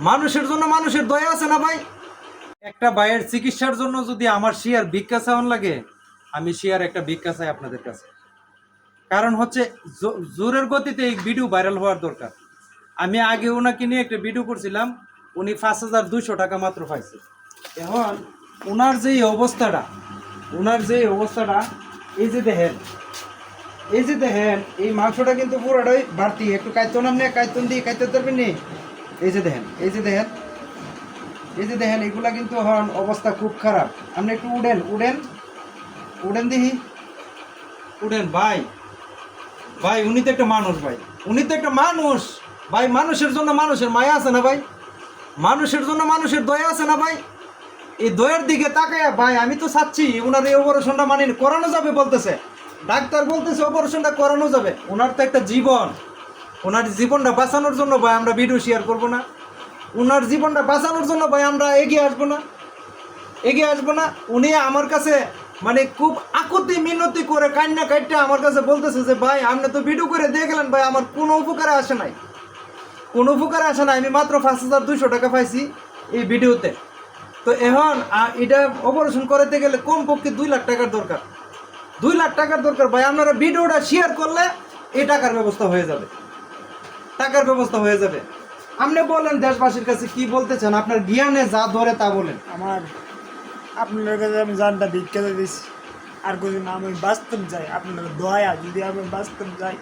মানুষের জন্য মানুষের দয়া আছে না ভাই? একটা ভাইয়ের চিকিৎসার জন্য যদি আমার শেয়ার ভিক্ষা চাওয়ান লাগে, আমি শেয়ার একটা ভিক্ষা চাই আপনাদের কাছে। কারণ হচ্ছে জোরের গতিতে এই ভিডিও ভাইরাল হওয়ার দরকার। আমি আগে ওনাকে নিয়ে একটা ভিডিও করছিলাম, উনি 5,200 টাকা মাত্র পাইছে। এখন ওনার যে অবস্থাটা, এই যে দেখেন, এই মাংসটা কিন্তু পুরোটাই বাড়তি। একটু কাইতন আপনি কাইতন দিয়ে কাইতে পারবেন নি? এই যে দেখেন এগুলা কিন্তু হন অবস্থা খুব খারাপ। আপনি একটু উড়েন দেখি, উড়েন ভাই উনি তো একটা মানুষ ভাই, ভাই মানুষের জন্য মানুষের মায়া আছে না ভাই? মানুষের জন্য মানুষের দয়া আছে না ভাই? এই দয়ার দিকে তাকায় ভাই আমি তো চাচ্ছি ওনার এই অপারেশনটা করানো যাবে বলতেছে, ডাক্তার বলতেছে অপারেশনটা করানো যাবে। ওনার তো একটা জীবন, ওনার জীবনটা বাঁচানোর জন্য ভাই আমরা ভিডিও শেয়ার করবো না? ওনার জীবনটা বাঁচানোর জন্য ভাই আমরা এগিয়ে আসবো না? উনি আমার কাছে খুব আকুতি মিনতি করে কান্না কাটতে আমার কাছে বলতেছে যে ভাই আপনি তো ভিডিও করে দিয়ে গেলেন ভাই, আমার কোনো উপকারে আসে নাই, আমি মাত্র 5,200 টাকা পাইছি এই ভিডিওতে। তো এখন এটা অপারেশন করাতে গেলে কমপক্ষে 2 লাখ টাকার দরকার, 2 লাখ টাকার দরকার ভাই। আপনারা ভিডিওটা শেয়ার করলে এই টাকার ব্যবস্থা হয়ে যাবে। আপনি বলেন দেশবাসীর কাছে কি বলতে চান, আপনার জ্ঞানে যা ধরে তা বলেন। আপনার কাছে আমি জানটা ভিক্ষা দিয়েছি, আর কোনদিন আমি বাস্তব যাই, আপনার দয়া যদি আমি বাস্তব যাই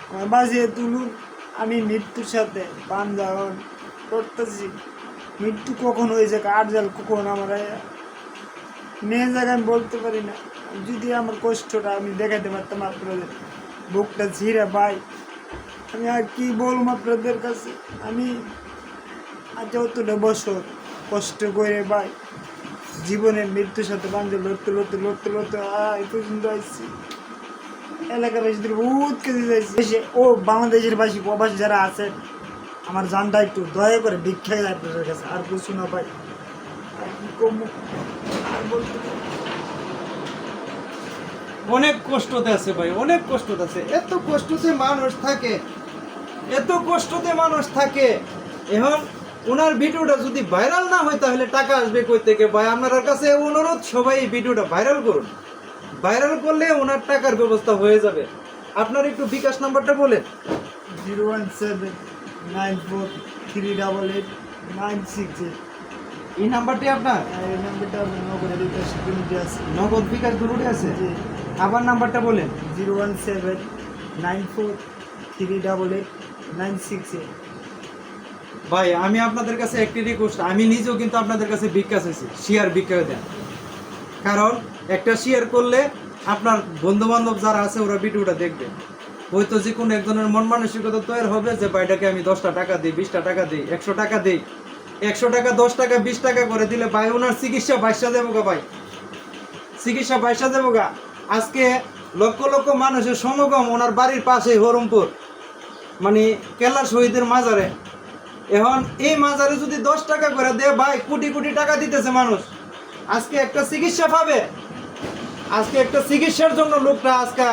আমার বাঁচিয়ে তুলুন। আমি মৃত্যুর সাথে পাঞ্জাবন করতেছি, মৃত্যু কখন হয়েছে কার জাল কখন আমার মেয়ে জায়গায় আমি বলতে পারি না। যদি আমার কষ্টটা আমি দেখাতে পারতাম আপনাদের, বুকটা ছিঁড়ে ভাই আমি আর কি বলবো আপনাদের কাছে। আমি আজ অতটা বছর কষ্ট করে ভাই জীবনের মৃত্যুর সাথে বান্ধব লড়তে এই পর্যন্ত আসছি। এলাকাবাসীদের বহুত কিছু যাইছে, ও বাংলাদেশের প্রবাসী যারা আছে আমার জানটা একটু দয়া করে ভিক্ষা যায় আপনাদের কাছে, আর কিছু না ভাই। আর কি কমু আর বলতে অনেক কষ্টতে আছে ভাই, অনেক কষ্টতে আছে। এত কষ্টতে মানুষ থাকে। এখন ওনার ভিডিওটা যদি ভাইরাল না হয় তাহলে টাকা আসবে কই থেকে ভাই? আপনার কাছে অনুরোধ, সবাই এই ভিডিওটা ভাইরাল করুন। ভাইরাল করলে ওনার টাকার ব্যবস্থা হয়ে যাবে। আপনার একটু বিকাশ নাম্বারটা বলেন। 017388968 এই নাম্বারটি আপনার? এই নাম্বারটা নগদ বিকাশ দুটোই আছে। নগদ বিকাশ দুটোই আছে? আবার নাম্বারটা বলেন। 01794388968। ভাই আমি আপনাদের কাছে একটি রিকোয়েস্ট, আমি নিজেও কিন্তু আপনাদের কাছে ভিক্ষা চাইছি, শেয়ার ভিক্ষা দেন। কারণ একটা শেয়ার করলে আপনার বন্ধু বান্ধব যারা আছে ওরা ভিডিওটা দেখবে, হয়তো যে কোনো একজনের মন মানসিকতা তৈরি হবে যে ভাইটাকে আমি 10টা টাকা দিই, 20টা টাকা দিই, 100 টাকা দিই। 100 টাকা 10 টাকা 20 টাকা করে দিলে ভাই ওনার চিকিৎসা বাইসা দেবো গা ভাই, চিকিৎসা বাইসা দেবো গা। আজকে লক্ষ লক্ষ মানুষের সমাগম ওনার বাড়ির পাশে হরমপুর, কেল্লা শহীদের মাজারে। এখন এই মাজারে যদি 10 টাকা করে দেয় ভাই, কোটি কোটি টাকা দিতেছে মানুষ। আজকে একটা চিকিৎসা পাবে, আজকে একটা চিকিৎসার জন্য লোকটা আজকে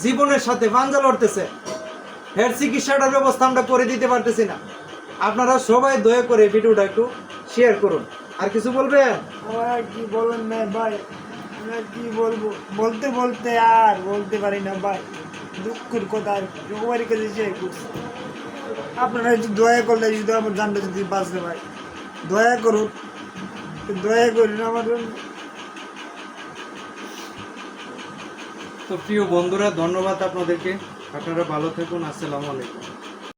জীবনের সাথে পাঞ্জা লড়তেছে। এর চিকিৎসাটার ব্যবস্থা আমরা করে দিতে পারতেছি না। আপনারা সবাই দয়া করে ভিডিওটা একটু শেয়ার করুন। আর কিছু বলবেন? আমার কি বলেন না ভাই, আমি কি বলবো, বলতে আর বলতে পারি না ভাই। দুঃখের কথা সবার কাছে শেয়ার করছি। আপনারা একটু দয়া করলে যদি আমার জানটা যদি বাঁচতে ভাই, দয়া করুন আমার জন্য। তো প্রিয় বন্ধুরা, ধন্যবাদ আপনাদেরকে। আপনারা ভালো থাকুন। আসসালামু আলাইকুম।